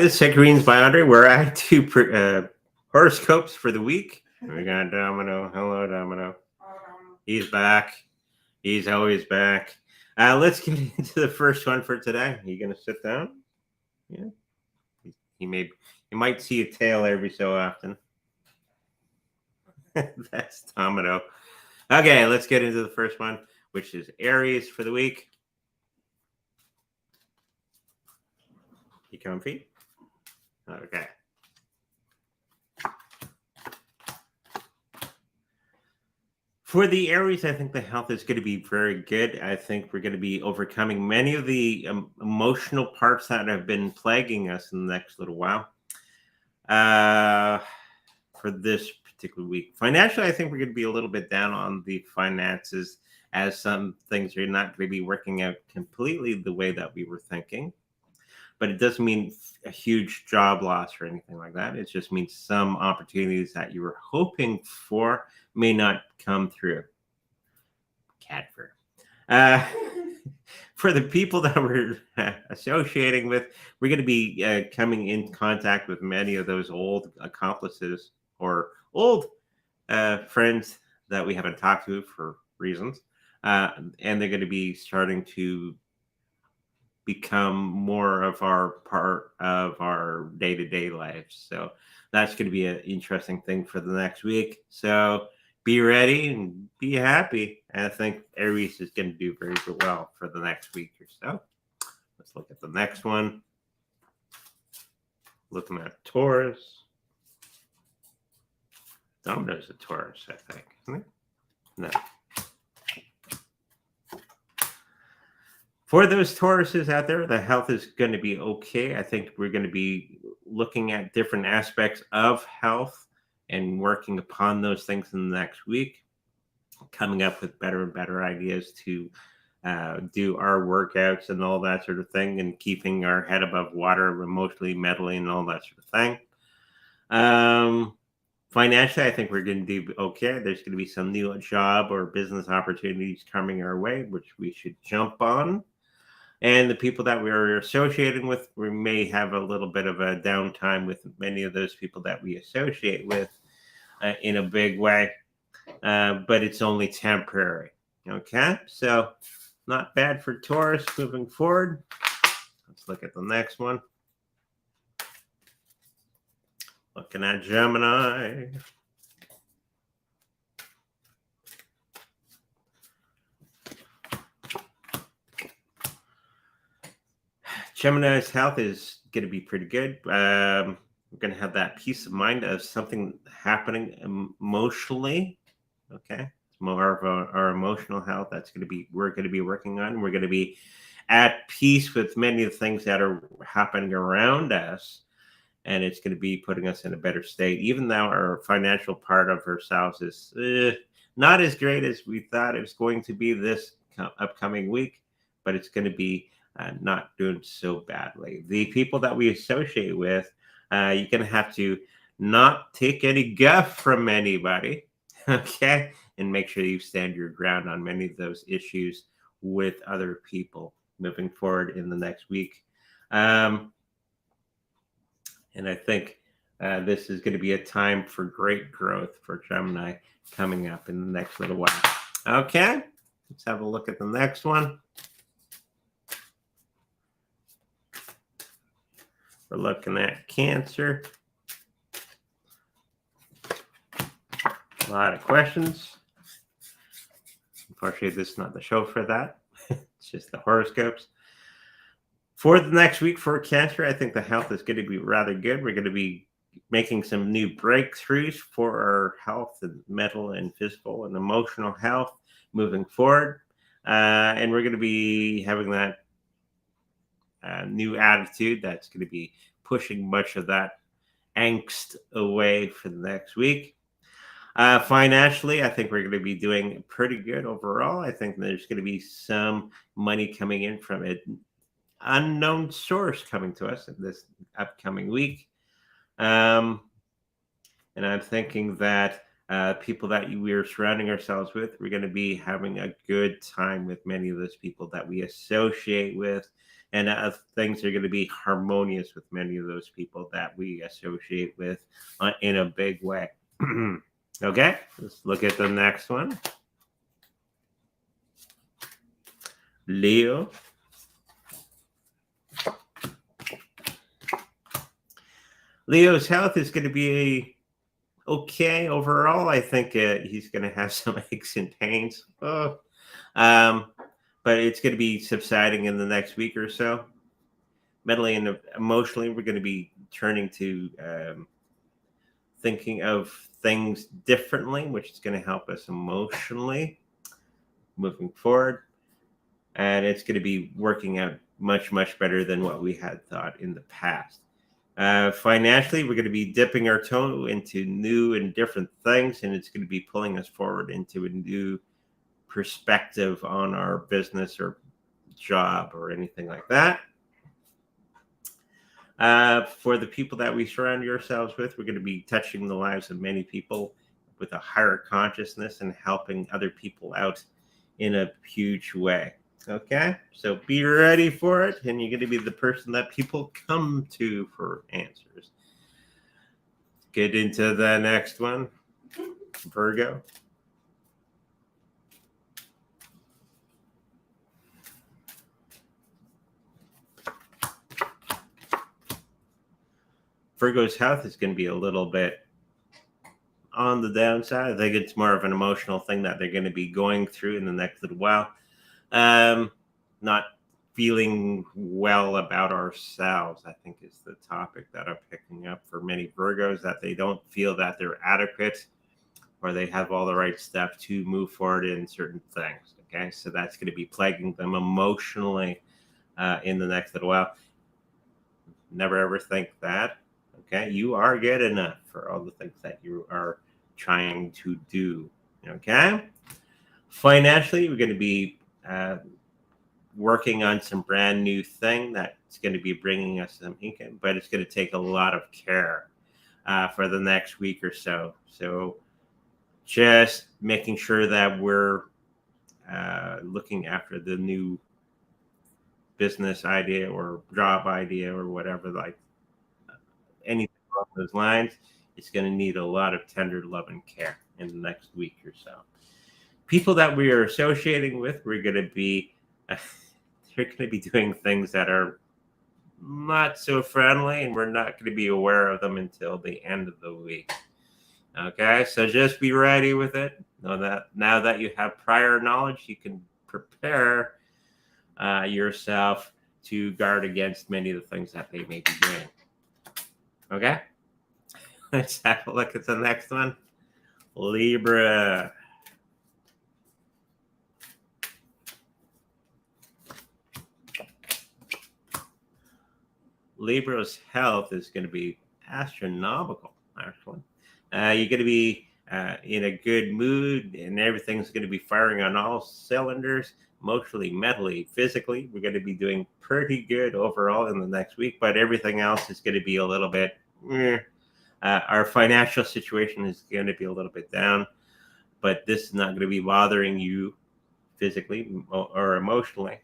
this is Check Greens by Andre, where I do horoscopes for the week. We got Domino. Hello, Domino. He's back. He's always back. Let's get into the first one for today. You gonna sit down? Yeah. You might see a tail every so often. That's Domino. Okay, let's get into the first one, which is Aries for the week. You comfy? Okay. For the Aries, I think the health is going to be very good. I think we're going to be overcoming many of the emotional parts that have been plaguing us in the next little while. For this particular week, financially, I think we're going to be a little bit down on the finances, as some things are not going to be working out completely the way that we were thinking. But it doesn't mean a huge job loss or anything like that. It just means some opportunities that you were hoping for may not come through. Cat fur. For the people that we're associating with, we're going to be coming in contact with many of those old accomplices or old friends that we haven't talked to for reasons. And they're going to be starting to become more of our part of our day-to-day lives. So that's going to be an interesting thing for the next week. So be ready and be happy. And I think Aries is going to do very, very well for the next week or so. Let's look at the next one. Looking at Taurus. Domino's a Taurus, I think, isn't it? No. For those Tauruses out there, the health is going to be okay. I think we're going to be looking at different aspects of health and working upon those things in the next week, coming up with better and better ideas to do our workouts and all that sort of thing, and keeping our head above water, emotionally, mentally, and all that sort of thing. Financially, I think we're going to do okay. There's going to be some new job or business opportunities coming our way, which we should jump on. And the people that we're associating with, we may have a little bit of a downtime with many of those people that we associate with in a big way. But it's only temporary. Okay, so not bad for Taurus moving forward. Let's look at the next one. Looking at Gemini. Gemini's health is going to be pretty good. We're going to have that peace of mind of something happening emotionally. Okay, it's more of our emotional health. We're going to be working on. We're going to be at peace with many of the things that are happening around us, and it's going to be putting us in a better state. Even though our financial part of ourselves is not as great as we thought it was going to be this upcoming week, but it's going to be not doing so badly. The people that we associate with, you're going to have to not take any guff from anybody, okay? And make sure you stand your ground on many of those issues with other people moving forward in the next week. And I think this is going to be a time for great growth for Gemini coming up in the next little while. Okay, let's have a look at the next one. We're looking at Cancer. A lot of questions. Unfortunately, this is not the show for that. It's just the horoscopes. For the next week for Cancer, I think the health is going to be rather good. We're going to be making some new breakthroughs for our health and mental and physical and emotional health moving forward. And we're going to be having that new attitude that's going to be pushing much of that angst away for the next week. Financially, I think we're going to be doing pretty good overall. I think there's going to be some money coming in from an unknown source coming to us in this upcoming week. And I'm thinking that people that we're surrounding ourselves with, we're going to be having a good time with many of those people that we associate with. and things are going to be harmonious with many of those people that we associate with in a big way. Okay, let's look at the next one. Leo. Leo's health is going to be okay overall. I think he's going to have some aches and pains. Oh. But it's going to be subsiding in the next week or so. Mentally and emotionally, we're going to be turning to thinking of things differently, which is going to help us emotionally moving forward. And it's going to be working out much, much better than what we had thought in the past. Financially, we're going to be dipping our toe into new and different things, and it's going to be pulling us forward into a new perspective on our business or job or anything like that. For the people that we surround ourselves with, we're going to be touching the lives of many people with a higher consciousness and helping other people out in a huge way. Okay, so be ready for it, and you're going to be the person that people come to for answers. Get into the next one, Virgo. Virgo's health is going to be a little bit on the downside. I think it's more of an emotional thing that they're going to be going through in the next little while. Not feeling well about ourselves, I think, is the topic that I'm picking up for many Virgos, that they don't feel that they're adequate or they have all the right stuff to move forward in certain things. Okay, so that's going to be plaguing them emotionally in the next little while. Never ever think that. Okay, you are good enough for all the things that you are trying to do. Okay, financially, we're going to be working on some brand new thing that's going to be bringing us some income, but it's going to take a lot of care for the next week or so. So just making sure that we're looking after the new business idea or job idea or whatever, like anything along those lines. It's going to need a lot of tender love and care in the next week or so. People that we are associating with, we're going to be they're going to be doing things that are not so friendly, and we're not going to be aware of them until the end of the week. Okay, so just be ready with it. Know that now that you have prior knowledge, you can prepare yourself to guard against many of the things that they may be doing. Okay, let's have a look at the next one. Libra. Libra's health is going to be astronomical, actually. You're going to be in a good mood, and everything's going to be firing on all cylinders, emotionally, mentally, physically. We're going to be doing pretty good overall in the next week, but everything else is going to be a little bit, our financial situation is going to be a little bit down, but this is not going to be bothering you physically or emotionally.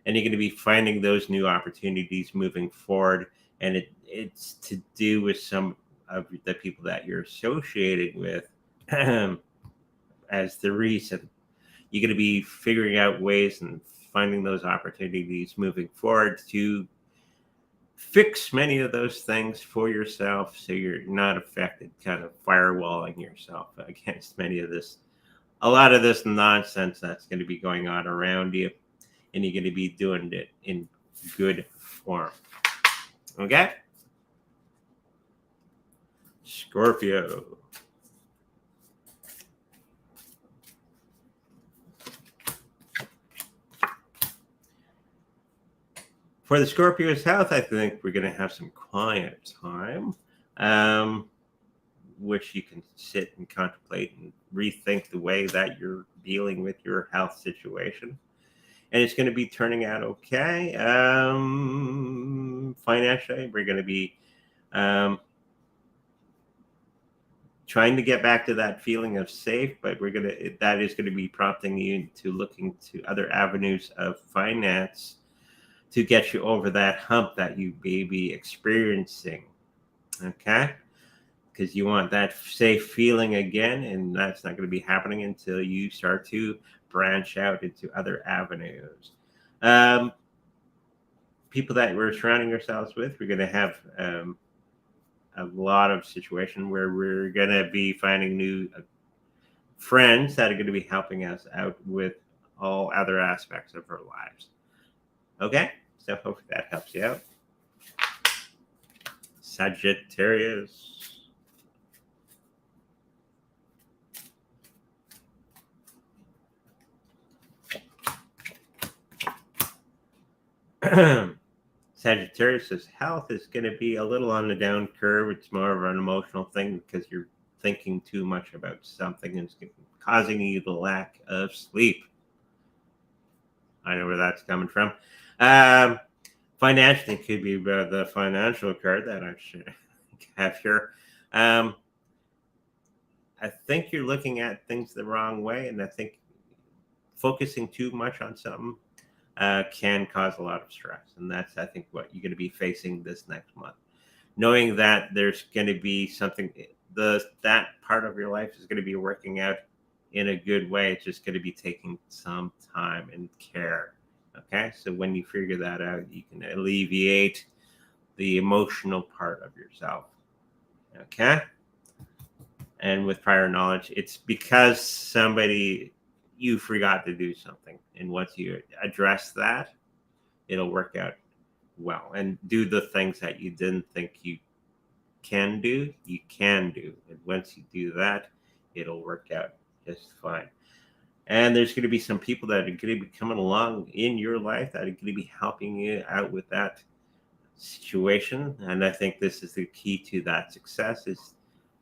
And you're going to be finding those new opportunities moving forward. And it's to do with some of the people that you're associating with as the reason. You're going to be figuring out ways and finding those opportunities moving forward to fix many of those things for yourself, so you're not affected, kind of firewalling yourself against a lot of this nonsense that's going to be going on around you. And you're going to be doing it in good form. Okay? Scorpio. For the Scorpio's health, I think we're going to have some quiet time, which you can sit and contemplate and rethink the way that you're dealing with your health situation. And it's going to be turning out okay. Financially, we're going to be trying to get back to that feeling of safe, but that is going to be prompting you to looking to other avenues of finance to get you over that hump that you may be experiencing. Okay? Because you want that safe feeling again, and that's not going to be happening until you start to branch out into other avenues. People that we're surrounding ourselves with, we're going to have a lot of situations where we're going to be finding new friends that are going to be helping us out with all other aspects of our lives. Okay, so hopefully that helps you out. Sagittarius. Sagittarius' health is going to be a little on the down curve. It's more of an emotional thing because you're thinking too much about something and it's causing you the lack of sleep. I know where that's coming from. Financially, it could be the financial card that I should have here. I think you're looking at things the wrong way, and I think focusing too much on something can cause a lot of stress. And that's, I think, what you're going to be facing this next month. Knowing that there's going to be something, that part of your life is going to be working out in a good way. It's just going to be taking some time and care. Okay. So when you figure that out, you can alleviate the emotional part of yourself. Okay. And with prior knowledge, it's because you forgot to do something. And once you address that, it'll work out well. And do the things that you didn't think you can do, you can do. And once you do that, it'll work out just fine. And there's going to be some people that are going to be coming along in your life that are going to be helping you out with that situation. And I think this is the key to that success, is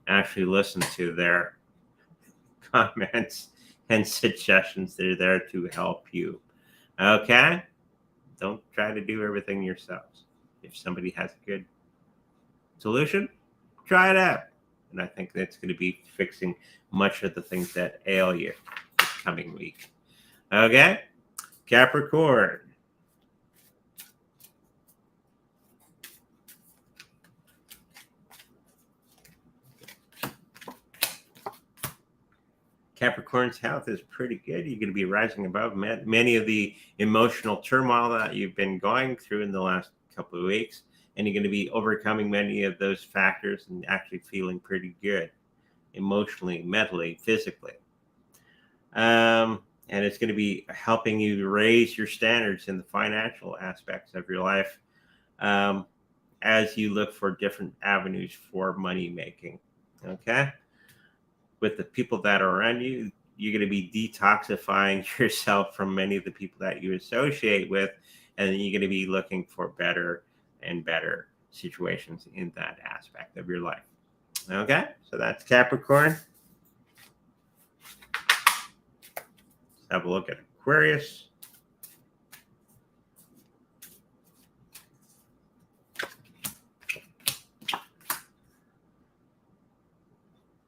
actually listen to their comments and suggestions. They're there to help you. Okay? Don't try to do everything yourselves. If somebody has a good solution, try it out. And I think that's going to be fixing much of the things that ail you this coming week. Okay? Capricorn. Capricorn's health is pretty good. You're going to be rising above many of the emotional turmoil that you've been going through in the last couple of weeks. And you're going to be overcoming many of those factors and actually feeling pretty good emotionally, mentally, physically. And it's going to be helping you to raise your standards in the financial aspects of your life as you look for different avenues for money making. Okay? With the people that are around you, you're going to be detoxifying yourself from many of the people that you associate with, and then you're going to be looking for better and better situations in that aspect of your life. Okay, so that's Capricorn. Let's have a look at Aquarius.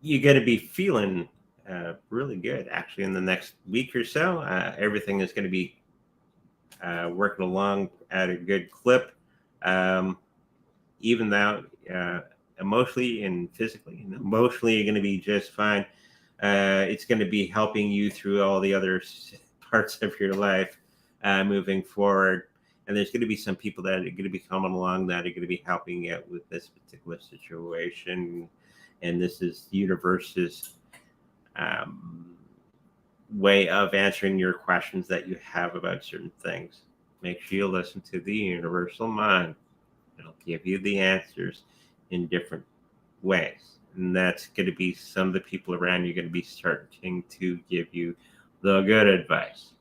You're going to be feeling really good actually in the next week or so. Everything is going to be working along at a good clip, even though emotionally and physically. And emotionally, you're going to be just fine. It's going to be helping you through all the other parts of your life moving forward. And there's going to be some people that are going to be coming along that are going to be helping out with this particular situation. And this is the universe's way of answering your questions that you have about certain things. Make sure you listen to the universal mind. It'll give you the answers in different ways. And that's going to be some of the people around you going to be starting to give you the good advice.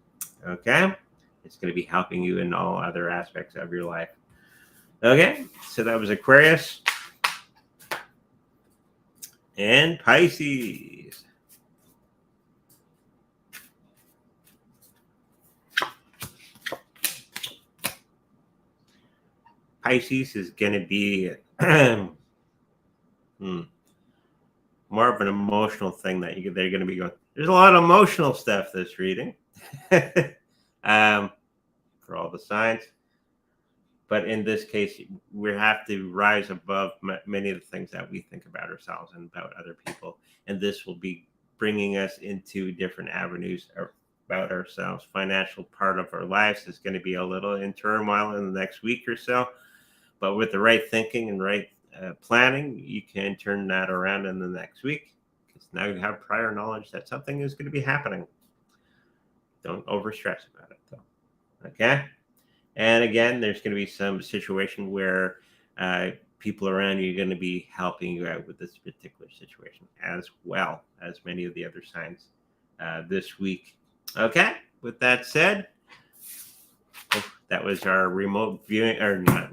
Okay? It's going to be helping you in all other aspects of your life. Okay? So that was Aquarius. And Pisces. Pisces is going to be more of an emotional thing that they're going to be going. There's a lot of emotional stuff this reading for all the signs. But in this case, we have to rise above many of the things that we think about ourselves and about other people. And this will be bringing us into different avenues about ourselves. Financial part of our lives is going to be a little in turmoil in the next week or so. But with the right thinking and right planning, you can turn that around in the next week. Because now you have prior knowledge that something is going to be happening. Don't overstress about it, though. Okay? And again, there's going to be some situation where people around you are going to be helping you out with this particular situation, as well as many of the other signs this week. Okay, with that said, that was our remote viewing, or not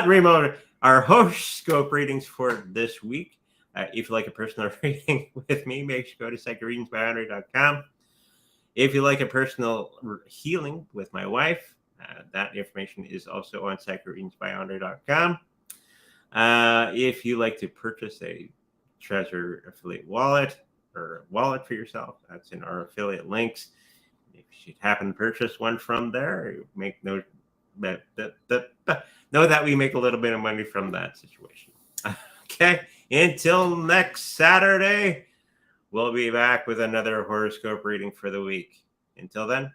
remote, our horoscope readings for this week. If you like a personal reading with me, make sure to go to psychicreadingsbyandre.com. If you like a personal healing with my wife, that information is also on psychicreadingsbyandre.com. If you like to purchase a Treasure affiliate wallet or a wallet for yourself, that's in our affiliate links. If you happen to purchase one from there, make note that know that we make a little bit of money from that situation. Okay, until next Saturday, we'll be back with another horoscope reading for the week. Until then,